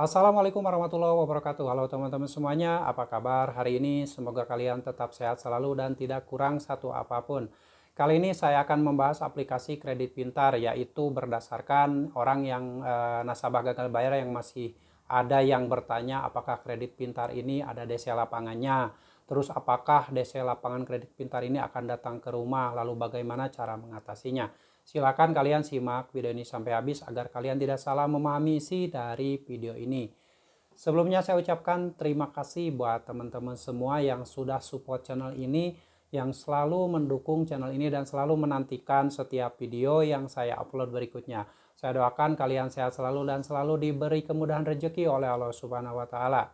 Assalamualaikum warahmatullahi wabarakatuh. Halo teman-teman semuanya, apa kabar hari ini? Semoga kalian tetap sehat selalu dan tidak kurang satu apapun. Kali ini saya akan membahas aplikasi kredit pintar, yaitu berdasarkan orang yang nasabah gagal bayar yang masih ada yang bertanya apakah kredit pintar ini ada DC lapangannya. Terus apakah DC lapangan kredit pintar ini akan datang ke rumah, lalu bagaimana cara mengatasinya. Silakan kalian simak video ini sampai habis agar kalian tidak salah memahami isi dari video ini. Sebelumnya saya ucapkan terima kasih buat teman-teman semua yang sudah support channel ini, yang selalu mendukung channel ini dan selalu menantikan setiap video yang saya upload berikutnya. Saya doakan kalian sehat selalu dan selalu diberi kemudahan rezeki oleh Allah Subhanahu wa taala.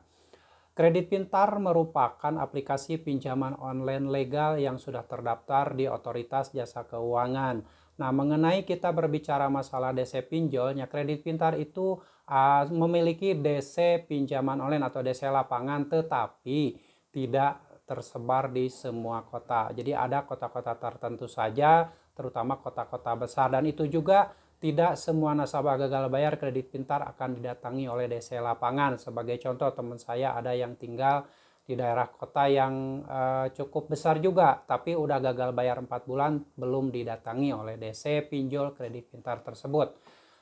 Kredit Pintar merupakan aplikasi pinjaman online legal yang sudah terdaftar di Otoritas Jasa Keuangan. Nah, mengenai kita berbicara masalah DC pinjolnya, Kredit Pintar itu memiliki DC pinjaman online atau DC lapangan, tetapi tidak tersebar di semua kota. Jadi ada kota-kota tertentu saja, terutama kota-kota besar, dan itu juga tidak semua nasabah gagal bayar kredit pintar akan didatangi oleh DC lapangan. Sebagai contoh, teman saya ada yang tinggal di daerah kota yang cukup besar juga, tapi udah gagal bayar 4 bulan belum didatangi oleh DC pinjol kredit pintar tersebut.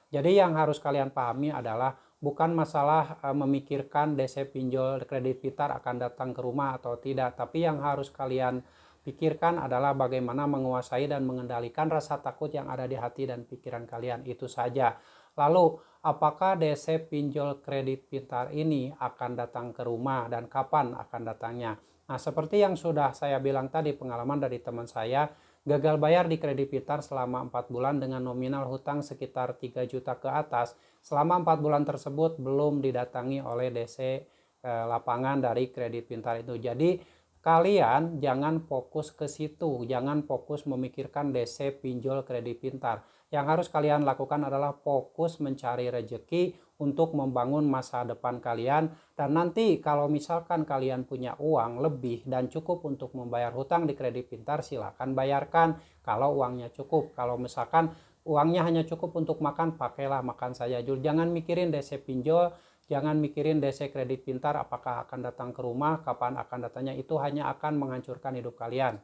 Jadi yang harus kalian pahami adalah bukan masalah memikirkan DC pinjol kredit pintar akan datang ke rumah atau tidak, tapi yang harus kalian pikirkan adalah bagaimana menguasai dan mengendalikan rasa takut yang ada di hati dan pikiran kalian, itu saja. Lalu, apakah DC pinjol kredit pintar ini akan datang ke rumah dan kapan akan datangnya? Nah, seperti yang sudah saya bilang tadi, pengalaman dari teman saya, gagal bayar di kredit pintar selama 4 bulan dengan nominal hutang sekitar 3 juta ke atas. Selama 4 bulan tersebut belum didatangi oleh DC lapangan dari kredit pintar itu. Jadi kalian jangan fokus ke situ, jangan fokus memikirkan DC pinjol kredit pintar. Yang harus kalian lakukan adalah fokus mencari rezeki untuk membangun masa depan kalian. Dan nanti kalau misalkan kalian punya uang lebih dan cukup untuk membayar hutang di kredit pintar, silakan bayarkan kalau uangnya cukup. Kalau misalkan uangnya hanya cukup untuk makan, pakailah makan saja. Jangan mikirin DC pinjol, jangan mikirin DC kredit pintar apakah akan datang ke rumah, kapan akan datangnya, itu hanya akan menghancurkan hidup kalian.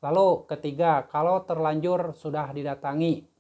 Lalu ketiga, kalau terlanjur sudah didatangi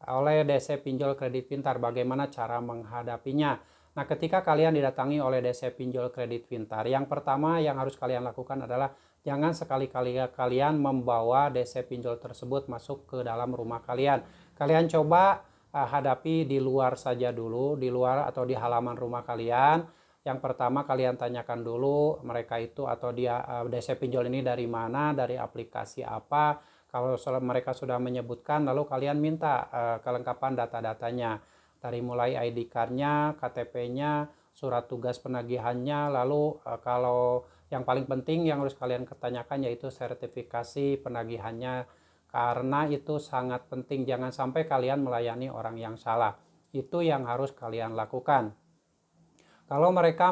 oleh DC pinjol kredit pintar, bagaimana cara menghadapinya? Nah, ketika kalian didatangi oleh DC pinjol kredit pintar, yang pertama yang harus kalian lakukan adalah jangan sekali-kali kalian membawa DC pinjol tersebut masuk ke dalam rumah kalian. Kalian coba hadapi di luar saja dulu, di luar atau di halaman rumah kalian. Yang pertama kalian tanyakan dulu mereka itu atau dia DC pinjol ini dari mana, dari aplikasi apa. Kalau mereka sudah menyebutkan, lalu kalian minta kelengkapan data-datanya. Dari mulai ID card-nya, KTP-nya, surat tugas penagihannya, lalu kalau yang paling penting yang harus kalian tanyakan yaitu sertifikasi penagihannya. Karena itu sangat penting, jangan sampai kalian melayani orang yang salah. Itu yang harus kalian lakukan. Kalau mereka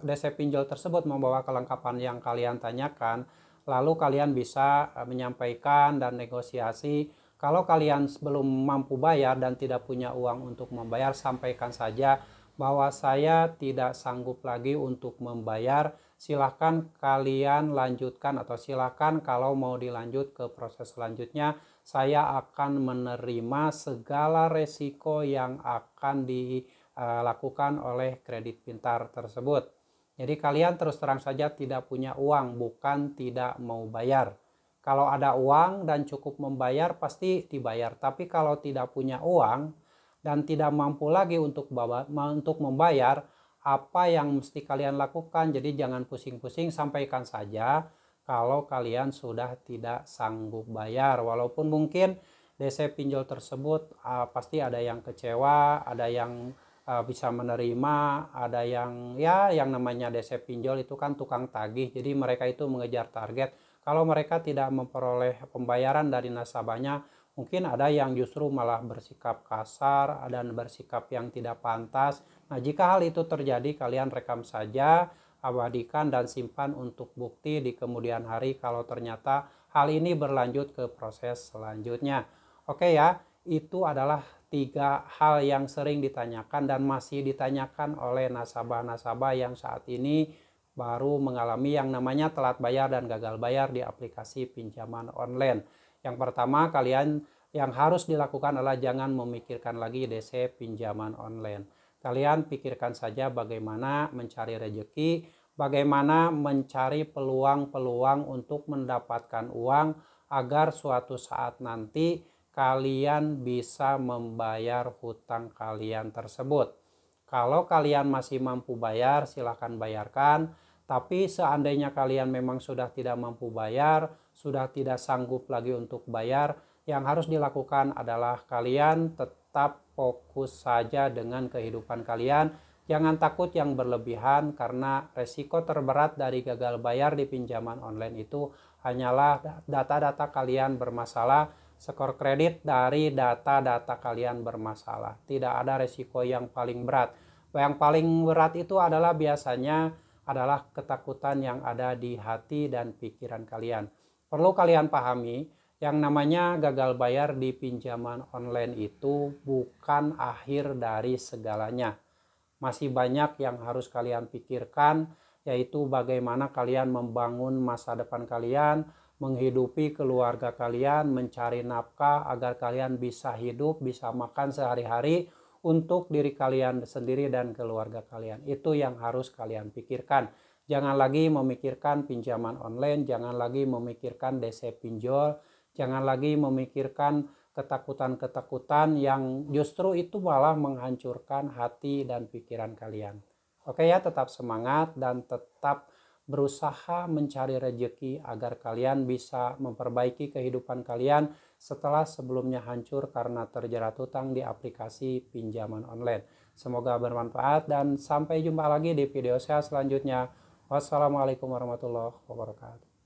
DC pinjol tersebut membawa kelengkapan yang kalian tanyakan, lalu kalian bisa menyampaikan dan negosiasi. Kalau kalian belum mampu bayar dan tidak punya uang untuk membayar, sampaikan saja bahwa saya tidak sanggup lagi untuk membayar. Silahkan kalian lanjutkan atau silahkan kalau mau dilanjut ke proses selanjutnya, saya akan menerima segala resiko yang akan dilakukan oleh kredit pintar tersebut. Jadi kalian terus terang saja tidak punya uang, bukan tidak mau bayar. Kalau ada uang dan cukup membayar pasti dibayar. Tapi kalau tidak punya uang dan tidak mampu lagi untuk membayar, apa yang mesti kalian lakukan? Jadi jangan pusing-pusing, sampaikan saja kalau kalian sudah tidak sanggup bayar. Walaupun mungkin DC pinjol tersebut pasti ada yang kecewa, ada yang bisa menerima, ada yang yang namanya DC pinjol itu kan tukang tagih, jadi mereka itu mengejar target. Kalau mereka tidak memperoleh pembayaran dari nasabahnya, mungkin ada yang justru malah bersikap kasar dan bersikap yang tidak pantas. Nah, jika hal itu terjadi, kalian rekam saja, abadikan dan simpan untuk bukti di kemudian hari kalau ternyata hal ini berlanjut ke proses selanjutnya. Oke ya, itu adalah tiga hal yang sering ditanyakan dan masih ditanyakan oleh nasabah-nasabah yang saat ini baru mengalami yang namanya telat bayar dan gagal bayar di aplikasi pinjaman online. Yang pertama, kalian yang harus dilakukan adalah jangan memikirkan lagi DC pinjaman online. Kalian pikirkan saja bagaimana mencari rejeki, bagaimana mencari peluang-peluang untuk mendapatkan uang agar suatu saat nanti kalian bisa membayar hutang kalian tersebut. Kalau kalian masih mampu bayar, silahkan bayarkan. Tapi seandainya kalian memang sudah tidak mampu bayar, sudah tidak sanggup lagi untuk bayar, yang harus dilakukan adalah kalian tetap fokus saja dengan kehidupan kalian. Jangan takut yang berlebihan, karena resiko terberat dari gagal bayar di pinjaman online itu hanyalah data-data kalian bermasalah, skor kredit dari data-data kalian bermasalah. Tidak ada resiko yang paling berat. Yang paling berat itu adalah biasanya adalah ketakutan yang ada di hati dan pikiran kalian. Perlu kalian pahami, yang namanya gagal bayar di pinjaman online itu bukan akhir dari segalanya. Masih banyak yang harus kalian pikirkan, yaitu bagaimana kalian membangun masa depan kalian, menghidupi keluarga kalian, mencari nafkah agar kalian bisa hidup, bisa makan sehari-hari untuk diri kalian sendiri dan keluarga kalian. Itu yang harus kalian pikirkan. Jangan lagi memikirkan pinjaman online, jangan lagi memikirkan DC pinjol, jangan lagi memikirkan ketakutan-ketakutan yang justru itu malah menghancurkan hati dan pikiran kalian. Oke ya, tetap semangat dan tetap berusaha mencari rejeki agar kalian bisa memperbaiki kehidupan kalian setelah sebelumnya hancur karena terjerat hutang di aplikasi pinjaman online. Semoga bermanfaat dan sampai jumpa lagi di video saya selanjutnya. Wassalamualaikum warahmatullahi wabarakatuh.